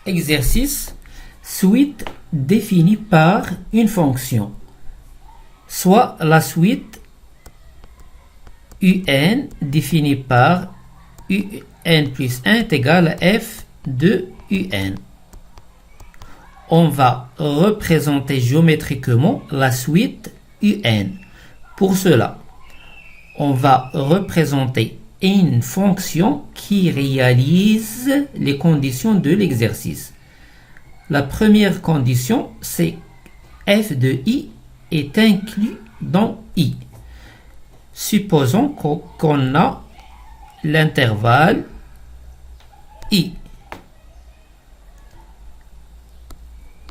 Exercice. Suite définie par une fonction. Soit la suite un définie par un plus 1 est égal à f de un. On va représenter géométriquement la suite un. Pour cela, on va représenter une fonction qui réalise les conditions de l'exercice. La première condition, c'est f de i est inclus dans i. Supposons qu'on a l'intervalle i.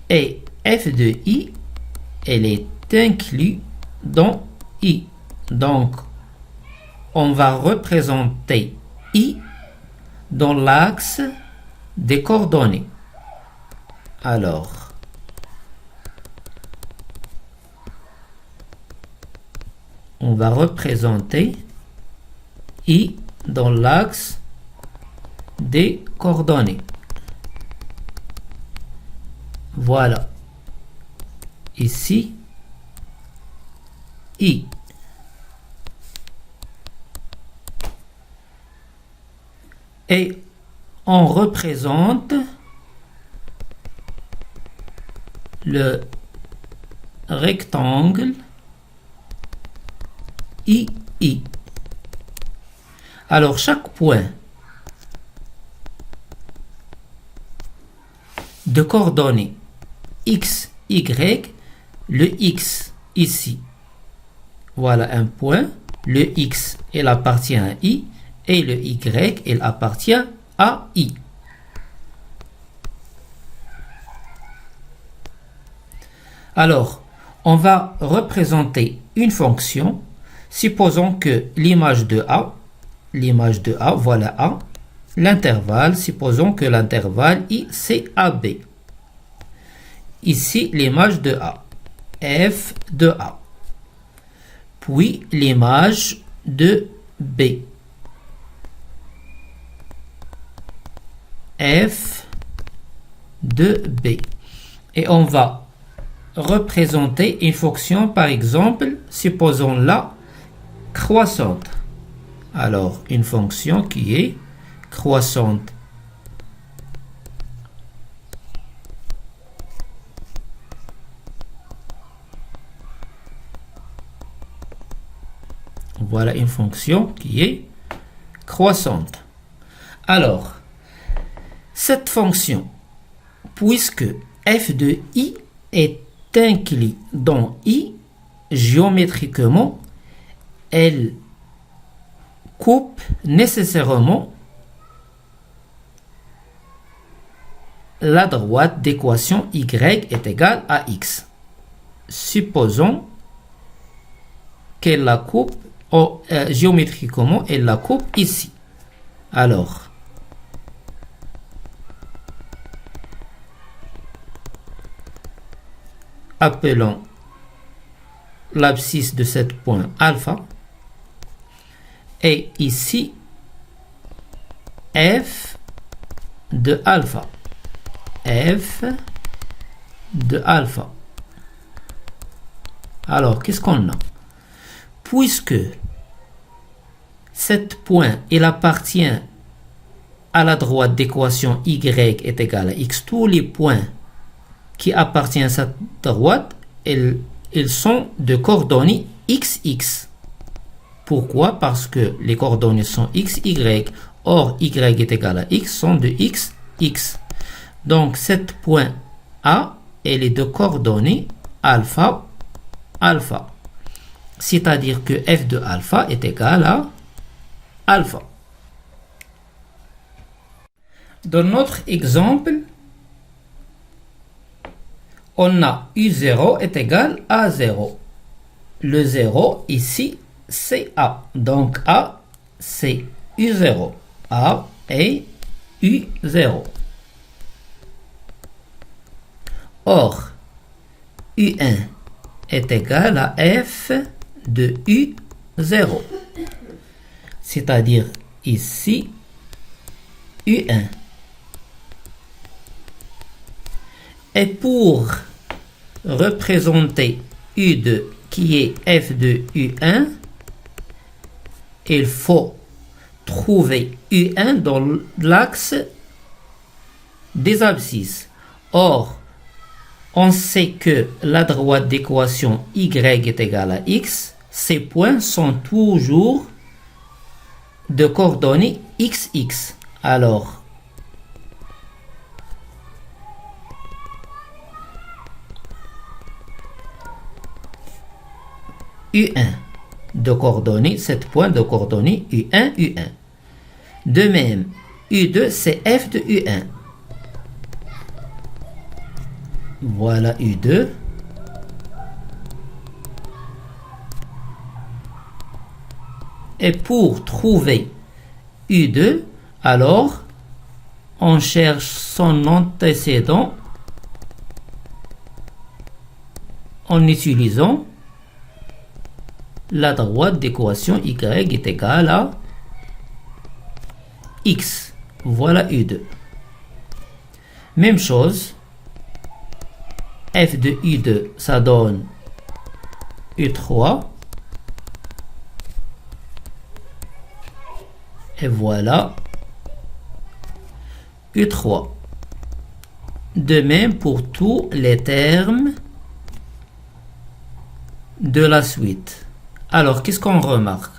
Et f de i, elle est inclue dans i. Donc, on va représenter i dans l'axe des coordonnées. Alors, on va représenter i dans l'axe des coordonnées. Voilà. Ici, i. Et on représente le rectangle i. Alors, chaque point de coordonnées x, y, le x ici, voilà un point, le x, il appartient à i, et le y, il appartient à i. Alors, on va représenter une fonction. Supposons que l'image de A, voilà A, l'intervalle, supposons que l'intervalle I, c'est AB. Ici, l'image de A, f de A. Puis, l'image de B, f de B. Et on va représenter une fonction, par exemple, supposons-la croissante. Alors, une fonction qui est croissante. Voilà une fonction qui est croissante. Alors, cette fonction, puisque f de i est inclus dans i, géométriquement, elle coupe nécessairement la droite d'équation y est égale à x. Supposons qu'elle la coupe, géométriquement, elle la coupe ici. Alors, appelons l'abscisse de ce point alpha. Et ici, f de alpha. F de alpha. Alors, qu'est-ce qu'on a? Puisque cet point, il appartient à la droite d'équation y est égal à x, tous les points qui appartiennent à cette droite, ils sont de coordonnées xx. Pourquoi? Parce que les coordonnées sont x, y. Or, y est égal à x sont de x, x. Donc, cet point A, elle est de coordonnées alpha, alpha. C'est-à-dire que f de alpha est égal à alpha. Dans notre exemple, on a u0 est égal à 0. Le 0 ici, c'est A. Donc A, c'est U0. A est U0. Or, U1 est égal à F de U0. C'est-à-dire ici, U1. Et pour représenter U2 qui est f de U1, il faut trouver U1 dans l'axe des abscisses. Or, on sait que la droite d'équation y est égale à x. Ces points sont toujours de coordonnées xx. Alors, U1 de coordonnées, 7 points de coordonnées U1, U1. De même, U2, c'est f de U1. Voilà U2. Et pour trouver U2, alors, on cherche son antécédent en utilisant la droite d'équation y est égale à x. Voilà U2. Même chose, f de U2, ça donne U3. Et voilà U3. De même pour tous les termes de la suite. Alors, qu'est-ce qu'on remarque?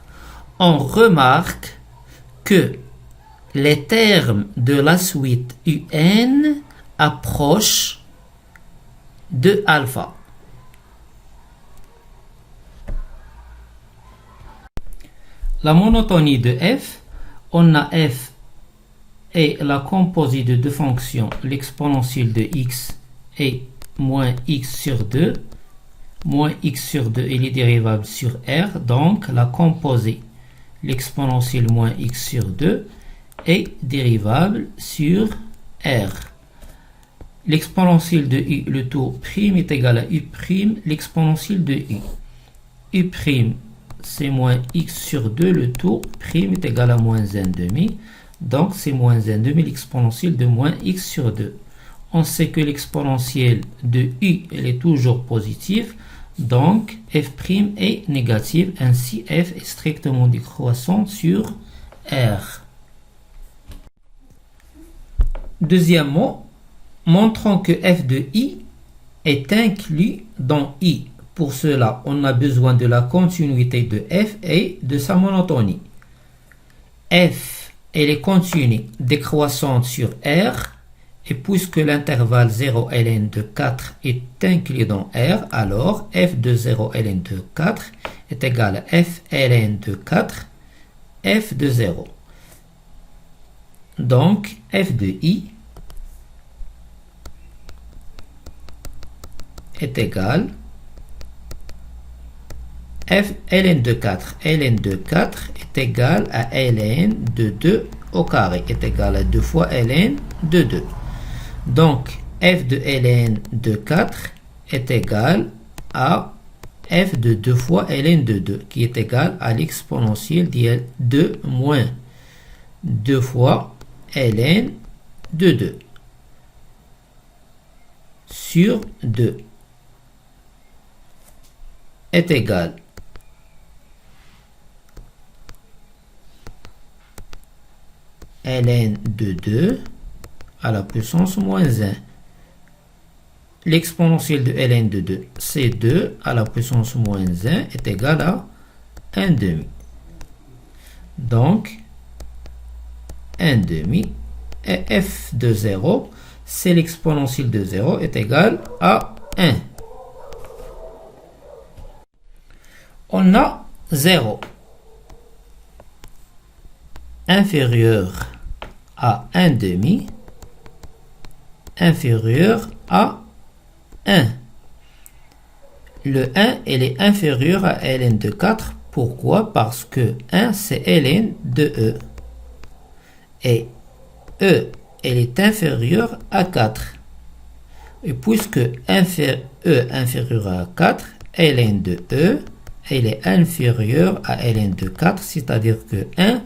On remarque que les termes de la suite UN approchent de alpha. La monotonie de f, on a f est la composite de deux fonctions, l'exponentielle de x et moins x sur 2. Moins x sur 2 est dérivable sur r, donc la composée, l'exponentielle moins x sur 2, est dérivable sur r. L'exponentielle de u, le tour prime, est égal à u prime, l'exponentielle de u. U prime, c'est moins x sur 2, le tour prime est égal à moins 1,5. Donc c'est moins 1,5 l'exponentielle de moins x sur 2. On sait que l'exponentielle de u, elle est toujours positive. Donc, f' est négative, ainsi f est strictement décroissant sur R. Deuxièmement, montrons que f de i est inclus dans i. Pour cela, on a besoin de la continuité de f et de sa monotonie. F, elle est continue décroissante sur R. Et puisque l'intervalle 0 ln de 4 est inclus dans R, alors f de 0 ln de 4 est égal à f ln de 4, f de 0. Donc, f de i est égal à f ln de 4. ln de 4 est égal à ln de 2 au carré, est égal à 2 fois ln de 2. Donc, f de ln de 4 est égal à f de 2 fois ln de 2, qui est égal à l'exponentielle de 2 moins 2 fois ln de 2 sur 2 est égal ln de 2 à la puissance moins 1. L'exponentielle de ln de 2, c'est 2 à la puissance moins 1 est égal à 1,5. Donc, 1,5 et f de 0, c'est l'exponentielle de 0 est égal à 1. On a 0 inférieur à 1,5 inférieur à 1. Le 1, elle est inférieur à ln de 4. Pourquoi? Parce que 1, c'est ln de e. Et e, elle est inférieure à 4. Et puisque e inférieur à 4, ln de e, elle est inférieure à ln de 4, c'est-à-dire que 1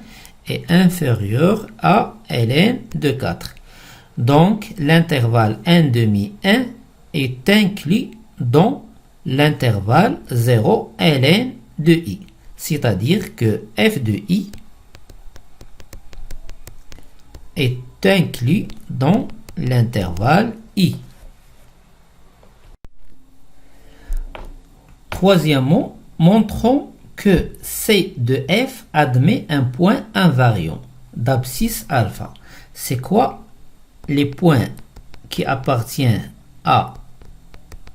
est inférieur à ln de 4. Donc, l'intervalle 1,5, 1 est inclus dans l'intervalle 0 ln de i. C'est-à-dire que f de i est inclus dans l'intervalle i. Troisièmement, montrons que C de f admet un point invariant d'abscisse alpha. C'est quoi les points qui appartiennent à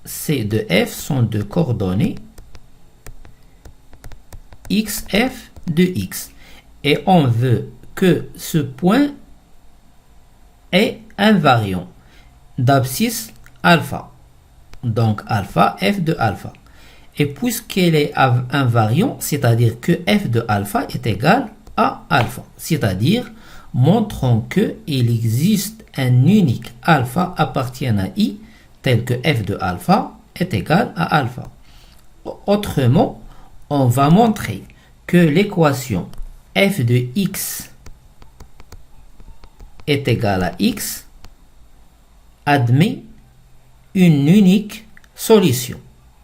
C de f sont de coordonnées xf de x. Et on veut que ce point est invariant d'abscisse alpha. Donc alpha, f de alpha. Et puisqu'elle est invariant, c'est-à-dire que f de alpha est égal à alpha. C'est-à-dire, montrons qu'il existe un unique alpha appartiennent à i, tel que f de alpha est égal à alpha. Autrement, on va montrer que l'équation f de x est égale à x admet une unique solution.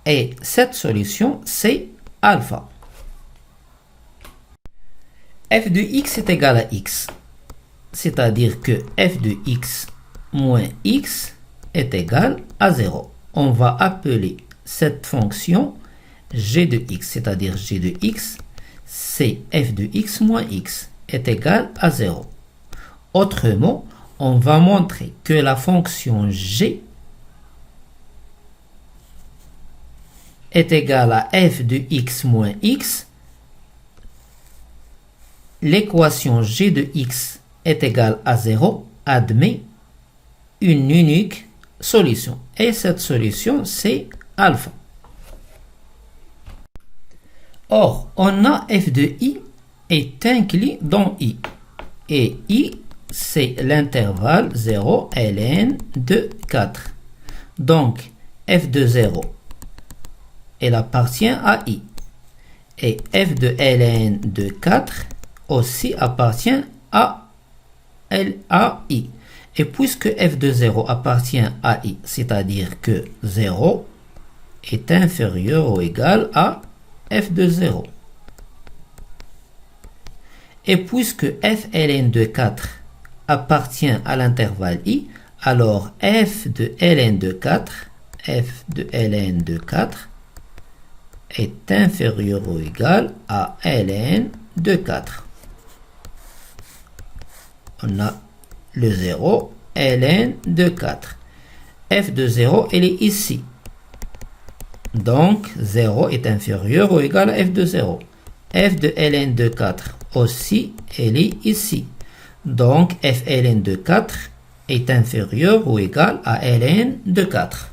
Et cette solution, c'est alpha. F de x est égal à x. C'est-à-dire que f de x moins x est égal à 0. On va appeler cette fonction g de x, c'est-à-dire g de x, c'est f de x moins x est égal à 0. Autrement, on va montrer que la fonction g est égale à f de x moins x. L'équation g de x est égale à 0 admet une unique solution. Et cette solution, c'est alpha. Or, on a f de i est inclus dans i. Et i, c'est l'intervalle 0 ln de 4. Donc, f de 0, elle appartient à i. Et f de ln de 4 aussi appartient à i. Et puisque f de 0 appartient à i, c'est-à-dire que 0 est inférieur ou égal à f de 0. Et puisque f ln de 4 appartient à l'intervalle i, alors f de ln de 4 est inférieur ou égal à ln de 4. On a le 0, ln de 4. F de 0, elle est ici. Donc, 0 est inférieur ou égal à f de 0. F de ln de 4 aussi, elle est ici. Donc, f ln de 4 est inférieur ou égal à ln de 4.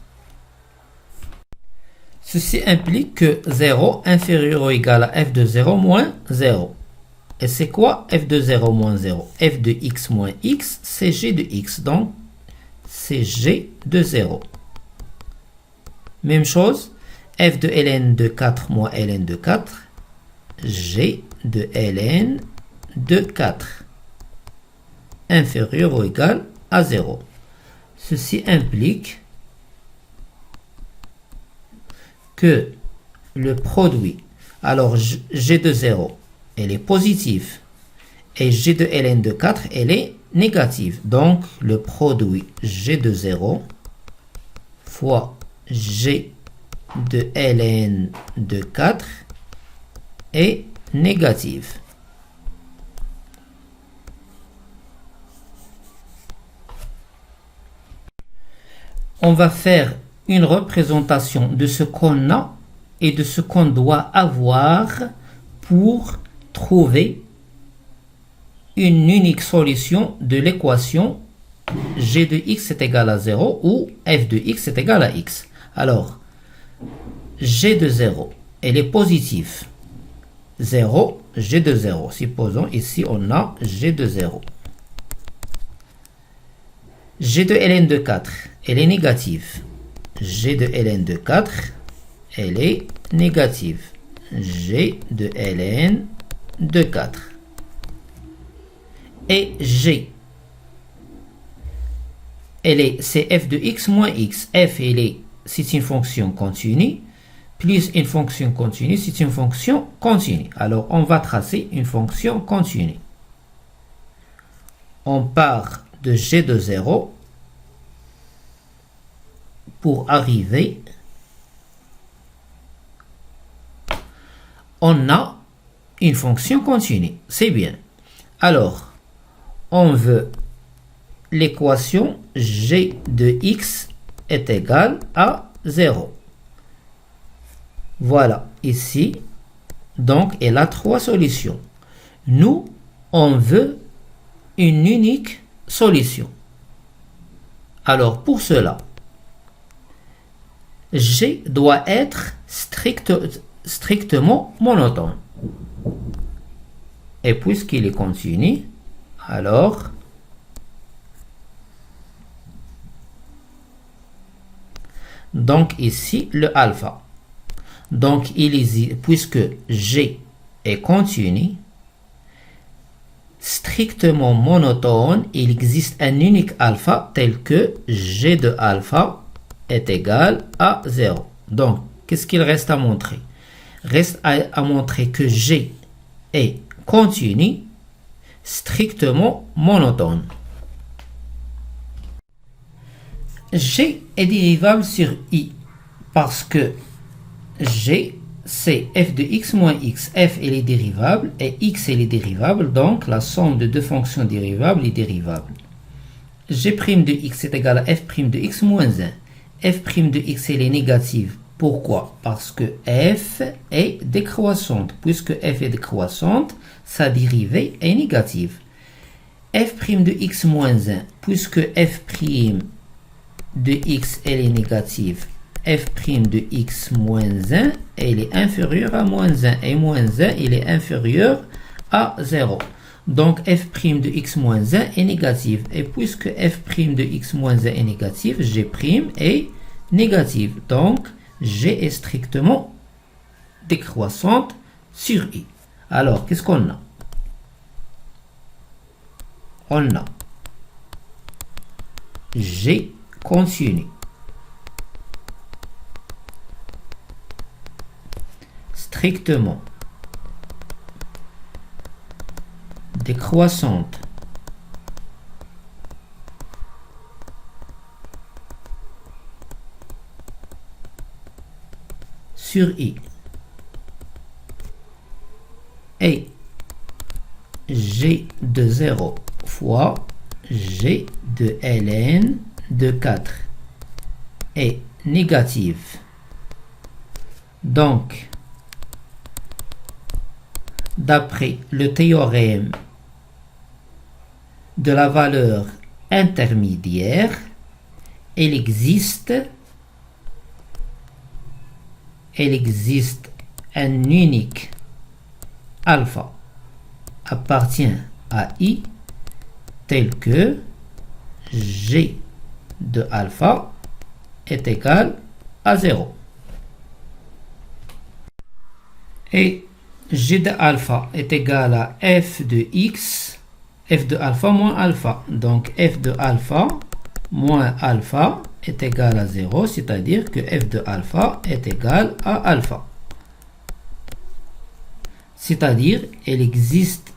Ceci implique que 0 inférieur ou égal à f de 0 moins 0. Et c'est quoi f de 0 moins 0? F de x moins x, c'est g de x. Donc, c'est g de 0. Même chose, f de ln de 4 moins ln de 4, g de ln de 4. Inférieur ou égal à 0. Ceci implique que le produit, alors g de 0, elle est positive, et g de ln de 4, elle est négative. Donc, le produit g de 0 fois g de ln de 4 est négatif. On va faire une représentation de ce qu'on a et de ce qu'on doit avoir pour trouver une unique solution de l'équation g de x est égal à 0 ou f de x est égal à x. Alors, g de 0, elle est positive. 0, g de 0. Supposons ici on a g de 0. G de ln de 4, elle est négative. G de ln de 4, elle est négative. G de ln de 4. Et G c'est f de x moins x. F, c'est une fonction continue, plus une fonction continue, c'est une fonction continue. Alors, on va tracer une fonction continue. On part de g de 0 pour arriver. On a une fonction continue. C'est bien. Alors, on veut l'équation g de x est égale à 0. Voilà, ici. Donc, elle a trois solutions. Nous, on veut une unique solution. Alors, pour cela, g doit être strictement monotone. Et puisqu'il est continu, alors donc ici le alpha. Donc puisque g est continu, strictement monotone, il existe un unique alpha tel que g de alpha est égal à 0. Donc, qu'est-ce qu'il reste à montrer? Reste à montrer que g est continu, strictement monotone. G est dérivable sur i parce que g c'est f de x moins x. F elle est dérivable et x elle est dérivable, donc la somme de deux fonctions dérivables est dérivable. G' de x est égal à f' de x moins 1. F' de x elle est négative. Pourquoi? Parce que f est décroissante. Puisque f est décroissante, sa dérivée est négative. F' de x moins 1, puisque f' de x elle est négative, f' de x moins 1 elle est inférieure à moins 1 et moins 1 il est inférieur à 0. Donc f' de x moins 1 est négative. Et puisque f' de x moins 1 est négative, g' est négative. Donc g est strictement décroissante sur i. Alors, qu'est-ce qu'on a? On a g continu, strictement décroissante sur i et g de 0 fois g de ln de 4 est négative. Donc, d'après le théorème de la valeur intermédiaire, il existe un unique alpha appartient à i tel que g de alpha est égal à 0. Et g de alpha est égal à f de x, f de alpha moins alpha. Donc f de alpha moins alpha est égal à 0, c'est-à-dire que f de alpha est égal à alpha. C'est-à-dire il existe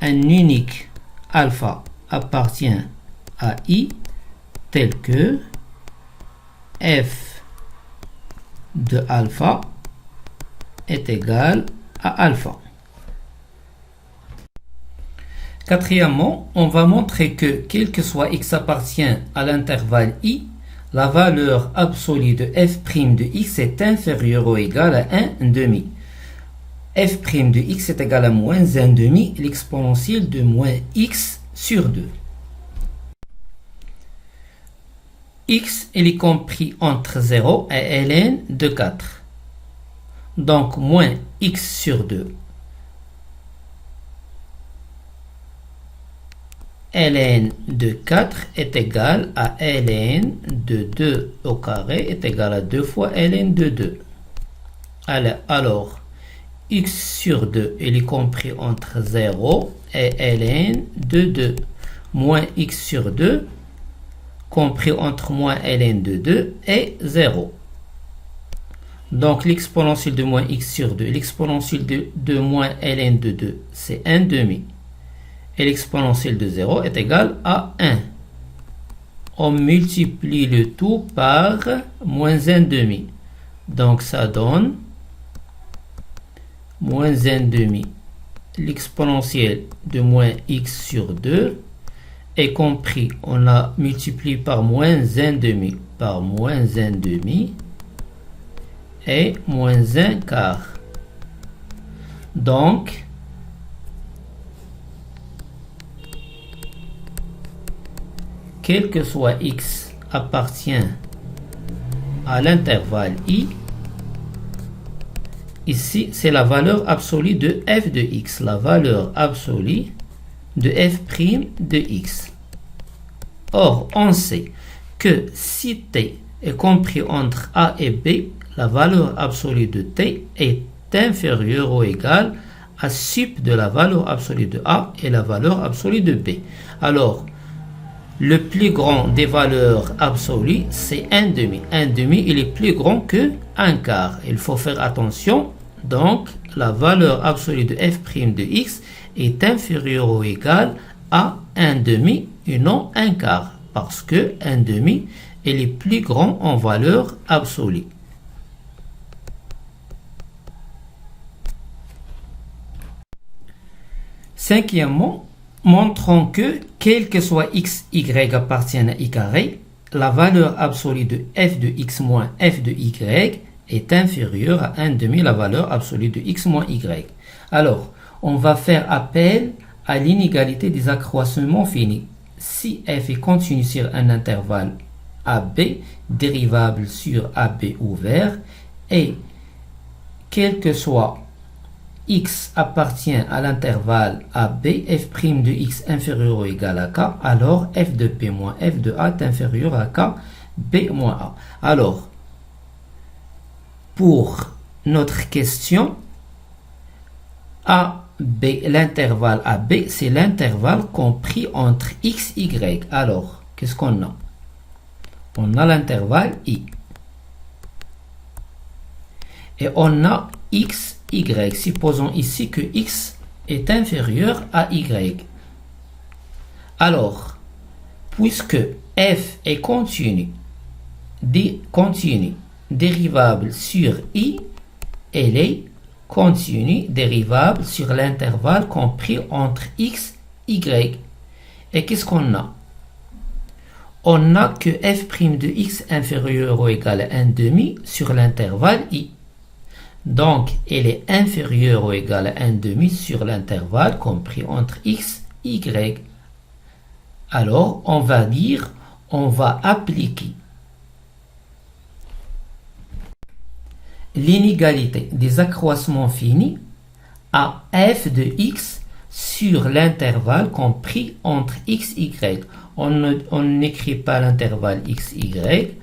un unique alpha appartient à i tel que f de alpha est égal à alpha. Quatrièmement, on va montrer que quel que soit x appartient à l'intervalle i, la valeur absolue de f' de x est inférieure ou égale à 1 demi. F' de x est égal à moins 1 demi, l'exponentielle de moins x sur 2. X il est compris entre 0 et ln de 4. Donc moins x sur 2. Ln de 4 est égal à ln de 2 au carré est égal à 2 fois ln de 2. Alors x sur 2 il est compris entre 0 et ln de 2 moins x sur 2 compris entre moins ln de 2 est 0. Donc l'exponentielle de moins x sur 2, l'exponentielle de moins ln de 2, c'est 1 demi. Et l'exponentielle de 0 est égale à 1. On multiplie le tout par moins 1 demi. Donc ça donne moins 1 demi. L'exponentielle de moins x sur 2 est compris. On a multiplié par moins 1 demi par moins 1 demi et moins 1 quart. Donc, quel que soit x appartient à l'intervalle i, ici c'est la valeur absolue de f de x, la valeur absolue de f' de x. Or, on sait que si t est compris entre a et b, la valeur absolue de t est inférieure ou égale à sup de la valeur absolue de a et la valeur absolue de b. Alors, le plus grand des valeurs absolues, c'est 1 demi. 1 demi, il est plus grand que 1 quart. Il faut faire attention. Donc, la valeur absolue de f' de x est inférieure ou égale à 1 demi et non 1 quart. Parce que 1 demi, il est plus grand en valeur absolue. Cinquièmement, montrons que, quel que soit x, y appartiennent à i carré, la valeur absolue de f de x moins f de y est inférieure à 1 demi la valeur absolue de x moins y. Alors, on va faire appel à l'inégalité des accroissements finis. Si f est continu sur un intervalle AB, dérivable sur AB ouvert, et quel que soit x appartient à l'intervalle AB, f' de x inférieur ou égal à k, alors f de b moins f de a est inférieur à k, b moins a. Alors, pour notre question, AB, l'intervalle AB, c'est l'intervalle compris entre x, y. Alors, qu'est-ce qu'on a? On a l'intervalle i. Et on a x, y. Supposons ici que x est inférieur à y. Alors, puisque f est continu, dérivable sur i, elle est continue dérivable sur l'intervalle compris entre x, y. Et qu'est-ce qu'on a? On a que f' de x inférieur ou égal à 1 demi sur l'intervalle i. Donc, elle est inférieure ou égale à 1 demi sur l'intervalle compris entre x, y. Alors, on va dire, on va appliquer l'inégalité des accroissements finis à f de x sur l'intervalle compris entre x, y. On n'écrit pas l'intervalle x, y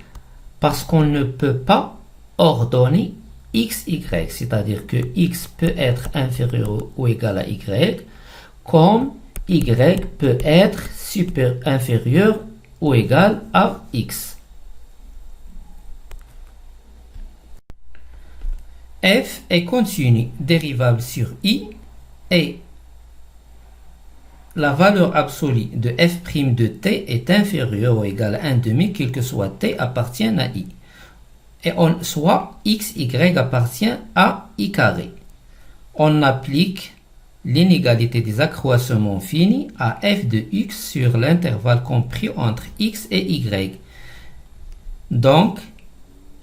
parce qu'on ne peut pas ordonner x, y, c'est-à-dire que x peut être inférieur ou égal à y, comme y peut être inférieur ou égal à x. F est continu dérivable sur i et la valeur absolue de f' de t est inférieure ou égale à 1 demi, quel que soit t appartient à i. Et soit x, y appartient à i carré. On applique l'inégalité des accroissements finis à f de x sur l'intervalle compris entre x et y. Donc,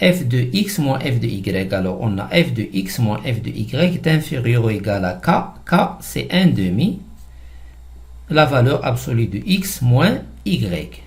f de x moins f de y. Alors, on a f de x moins f de y est inférieur ou égal à k. K, c'est 1 demi. La valeur absolue de x moins y.